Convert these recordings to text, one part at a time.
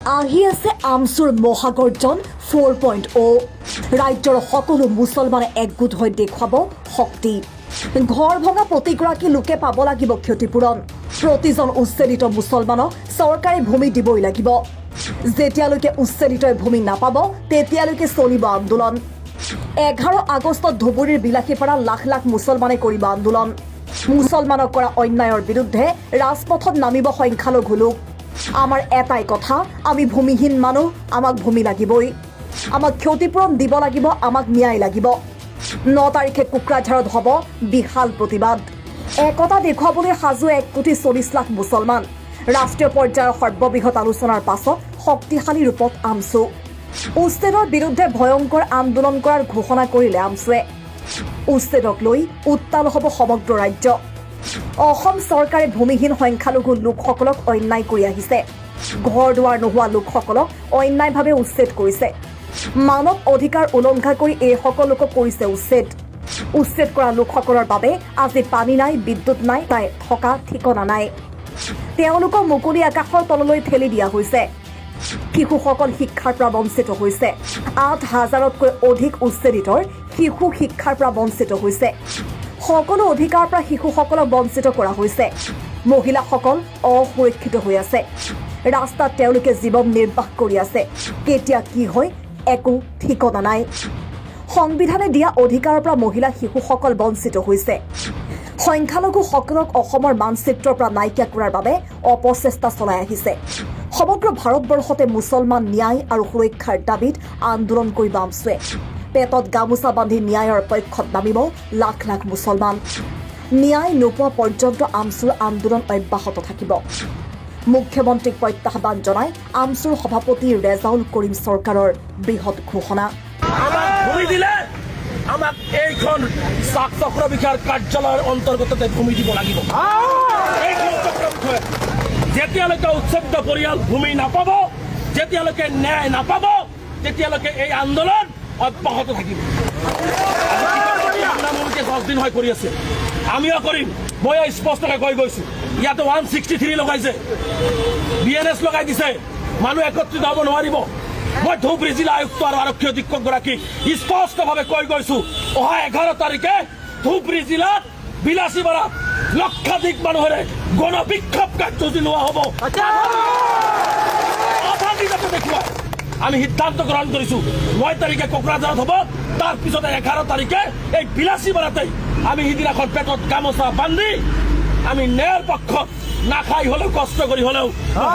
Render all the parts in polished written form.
আহি আছে আমচুৰ মহাগৰ্জন 4.0 ৰাজ্যৰ সকলো মুছলমানে একগোট হৈ দেখুৱাব শক্তি ঘৰ ভঙা প্ৰতিগৰাকী লোকে পাব লাগিব ক্ষতিপূৰণ প্ৰতিজন উচ্ছেদিত মুছলমানক চৰকাৰী ভূমি দিবই লাগিব যেতিয়ালৈকে উচ্ছেদিত ভূমি নাপাব তেতিয়ালৈকে চলিব আন্দোলন 11 আগষ্টত ধুবুৰীৰ বিলাসীপাৰা লাখ লাখ মুছলমানে কৰিব আন্দোলন মুছলমানক কৰা অন্যায়ৰ বিৰুদ্ধে ৰাজপথত নামিব সংখ্যালঘু লোক আমাৰ এটাই কথা আমি ভূমিহীন মানুহ আমাক ভূমি লাগিবই আমাক ক্ষতিপূৰণ দিব লাগিব আমাক ন্যায় লাগিব 9 তাৰিখে কুকৰাঝাৰত হ'ব বিশাল প্ৰতিবাদ একতা দেখুৱাবলৈ সাজু 1.40 লাখ মুছলমান ৰাষ্ট্ৰীয় পৰ্যায়ৰ সৰ্ববৃহৎ আলোচনাৰ পাছত শক্তিশালী ৰূপত আমচু উচ্ছেদৰ বিৰুদ্ধে ভয়ংকৰ আন্দোলন কৰাৰ ঘোষণা কৰিলে আমচুৱে উচ্ছেদক লৈ উত্তাল হ'ব সমগ্ৰ ৰাজ্য অসম চৰকাৰে ভূমিহীন সংখ্যালঘু লোকসকলক অন্যায় কৰি আহিছে ঘৰ দুৱাৰ নোহোৱা লোকসকলক অন্যায়ভাৱে উচ্ছেদ কৰিছে মানৱ অধিকাৰ উলংঘা কৰি এই সকলোক কৰিছে উচ্ছেদ কৰা লোকসকলৰ বাবে আজি পানী নাই বিদ্যুৎ নাই তাই থকা ঠিকনা নাই তেওঁলোকক মুকলি আকাশৰ তললৈ ঠেলি দিয়া হৈছে শিশুসকল শিক্ষাৰ পৰা বঞ্চিত হৈছে 8,000তকৈ অধিক উচ্ছেদিতৰ শিশু শিক্ষাৰ পৰা বঞ্চিত হৈছে সকলো অধিকাৰ পৰা শিশুসকলক বঞ্চিত কৰা হৈছে মহিলাসকল অসুৰক্ষিত হৈ আছে ৰাস্তাত তেওঁলোকে জীৱন নিৰ্বাহ কৰি আছে কেতিয়া কি হয় একো ঠিকনা নাই সংবিধানে দিয়া অধিকাৰৰ পৰা মহিলা শিশুসকল বঞ্চিত হৈছে সংখ্যালঘুসকলক অসমৰ মানচিত্ৰৰ পৰা নাইকিয়া কৰাৰ বাবে অপচেষ্টা চলাই আহিছে সমগ্ৰ ভাৰতবৰ্ষতে মুছলমান ন্যায় আৰু সুৰক্ষাৰ দাবীত আন্দোলন কৰিব আমচুৱে পেটত গামোচা বান্ধি ন্যায়ৰ পক্ষত নামিব লাখ লাখ মুছলমান ন্যায় নোপোৱা পৰ্যন্ত আমচুৰ আন্দোলন অব্যাহত থাকিব মুখ্যমন্ত্ৰীক প্ৰত্যাহ্বান জনাই আমচুৰ সভাপতি ৰেজাউল কৰিম চৰকাৰৰ বৃহৎ ঘোষণা আমাক এইখন চাক চক্ৰবিষয়াৰ কাৰ্যালয়ৰ অন্তৰ্গততে ভূমি দিব লাগিব যেতিয়ালৈকে উচ্ছেদিত পৰিয়াল ভূমি নাপাব যেতিয়ালৈকে ন্যায় নাপাব তেতিয়ালৈকে এই আন্দোলন অব্যাহত থাকিব 10 দিন হৈ কৰি আছে আমিও কৰিম মই স্পষ্টকৈ কৈ গৈছো ইয়াতে 163 লগাইছে বিএনএছ লগাই দিছে মানুহ একত্ৰিত হ'ব নোৱাৰিব মই ধুবুৰী জিলা আয়ুক্ত আৰু আৰক্ষী অধীক্ষকগৰাকীক স্পষ্টভাৱে কৈ গৈছো অহা 11 তাৰিখে ধুবুৰী জিলাত বিলাসীপাৰাত লক্ষাধিক মানুহৰে গণবিক্ষোভ কাৰ্যসূচী লোৱা হ'ব দেখুৱাই আমি সিদ্ধান্ত গ্ৰহণ কৰিছো 9 তাৰিখে কোকৰাঝাৰত হ'ব তাৰ পিছতে 11 তাৰিখে এই বিলাসীপাৰাতে আমি সিদিনাখন পেটত গামোচা বান্ধি আমি ন্যায়ৰ পক্ষত নাখাই হলেও কষ্ট কৰি হলেও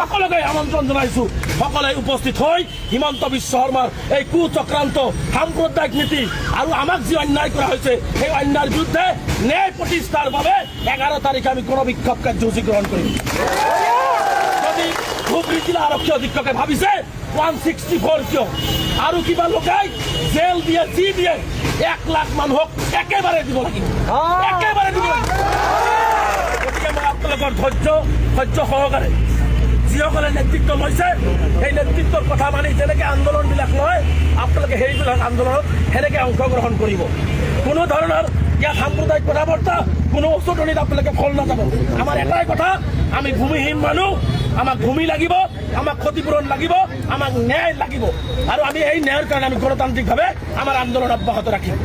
সকলোকে আমন্ত্ৰণ জনাইছো সকলে উপস্থিত হৈ হিমন্ত বিশ্ব শৰ্মাৰ এই কুচক্ৰান্ত সাম্প্ৰদায়িক নীতি আৰু আমাক যি অন্যায় কৰা হৈছে সেই অন্যায়ৰ বিৰুদ্ধে ন্যায় প্ৰতিষ্ঠাৰ বাবে 11 তাৰিখে আমি গণবিক্ষোভ কাৰ্যসূচী গ্ৰহণ কৰিম যদি ধুবুৰী জিলা আৰক্ষী অধীক্ষকে ভাবিছে 164 কিয় আৰু কিবা লোকাই জেল দিয়ে যি দিয়ে 1 লাখ মানুহক একেবাৰে দিব লাগিব একেবাৰে দিব লাগিব গতিকে মই আপোনালোকৰ ধৈৰ্য সহকাৰে যিসকলে নেতৃত্ব লৈছে সেই নেতৃত্বৰ কথা মানি যেনেকৈ আন্দোলনবিলাক লয় আপোনালোকে সেইবিলাক আন্দোলনত সেনেকৈ অংশগ্ৰহণ কৰিব কোনো ধৰণৰ ইয়াত সাম্প্ৰদায়িক কথা বাৰ্তা কোনো উচতনিত আপোনালোকে ফল নাযাব আমাৰ এটাই কথা আমি ভূমিহীন মানুহ আমাক ভূমি লাগিব আমাক ক্ষতিপূৰণ লাগিব আমাক ন্যায় লাগিব আৰু আমি এই ন্যায়ৰ কাৰণে আমি গণতান্ত্ৰিকভাৱে আমাৰ আন্দোলন অব্যাহত ৰাখিম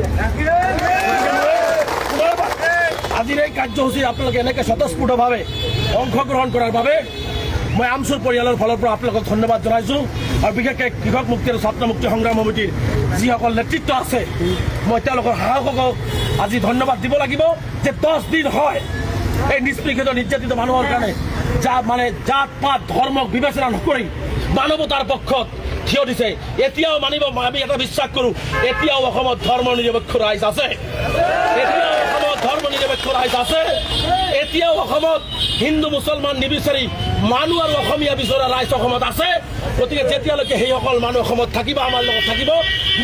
আজিৰ এই কাৰ্যসূচীত আপোনালোকে এনেকৈ স্বতঃস্ফূৰ্তভাৱে অংশগ্ৰহণ কৰাৰ বাবে মই আমচুৰ পৰিয়ালৰ ফালৰ পৰা আপোনালোকক ধন্যবাদ জনাইছোঁ আৰু বিশেষকৈ কৃষক মুক্তি আৰু ছাত্ৰ মুক্তি সংগ্ৰাম সমিতিৰ যিসকল নেতৃত্ব আছে মই তেওঁলোকৰ সাহসকক আজি ধন্যবাদ দিব লাগিব যে 10 দিন হয় এই নিষ্পৃষিত নিৰ্যাতিত মানুহৰ কাৰণে জাত পাত ধৰ্মক বিবেচনা নকৰি মানৱতাৰ পক্ষত থিয় দিছে এতিয়াও মানিব আমি এটা বিশ্বাস কৰোঁ এতিয়াও অসমত ধৰ্ম নিৰপেক্ষ ৰাইজ আছে এতিয়াও অসমত হিন্দু মুছলমান নিবিচাৰি মানুহ আৰু অসমীয়া বিচৰা ৰাইজ অসমত আছে গতিকে যেতিয়ালৈকে সেইসকল মানুহ অসমত থাকিব আমাৰ লগত থাকিব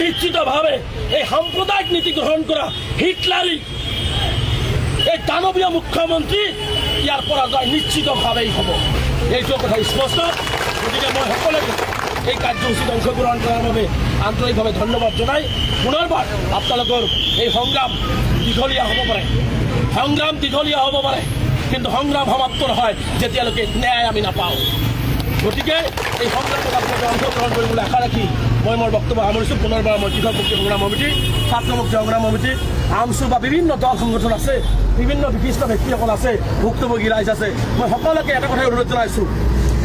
নিশ্চিতভাৱে এই সাম্প্ৰদায়িক নীতি গ্ৰহণ কৰা হিটলাৰী এই দানৱীয় মুখ্যমন্ত্ৰী ইয়াৰ পৰা যায় নিশ্চিতভাৱেই হ'ব এইটো কথা স্পষ্ট গতিকে মই সকলোকে এই কাৰ্যসূচীত অংশগ্ৰহণ কৰাৰ বাবে আন্তৰিকভাৱে ধন্যবাদ জনাই পুনৰবাৰ আপোনালোকৰ এই সংগ্ৰাম দীঘলীয়া হ'ব পাৰে কিন্তু সংগ্ৰাম সমাপ্ত নহয় যেতিয়ালৈকে ন্যায় আমি নাপাওঁ গতিকে এই সংগ্ৰামত আপোনালোকে অংশগ্ৰহণ কৰিবলৈ আশা ৰাখি মই মোৰ বক্তব্য সামৰিছোঁ। পুনৰবাৰ মই কৃষক মুক্তি সংগ্ৰাম সমিতি, ছাত্ৰ মুক্তি সংগ্ৰাম সমিতি, আমচু বা বিভিন্ন দল সংগঠন আছে, বিভিন্ন বিশিষ্ট ব্যক্তিসকল আছে, ভুক্তভোগী ৰাইজ আছে, মই সকলোকে এটা কথাই অনুৰোধ জনাইছোঁ,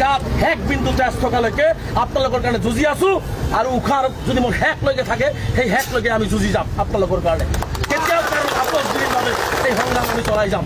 গাত শেষ বিন্দু তেজ থকালৈকে আপোনালোকৰ কাৰণে যুঁজি আছোঁ আৰু উশাহ যদি মোৰ শেষলৈকে থাকে সেই শেষলৈকে আমি যুঁজি যাম আপোনালোকৰ কাৰণে। কেতিয়াও আপোচ দিনৰ বাবে এই সংগ্ৰাম আমি চলাই যাম।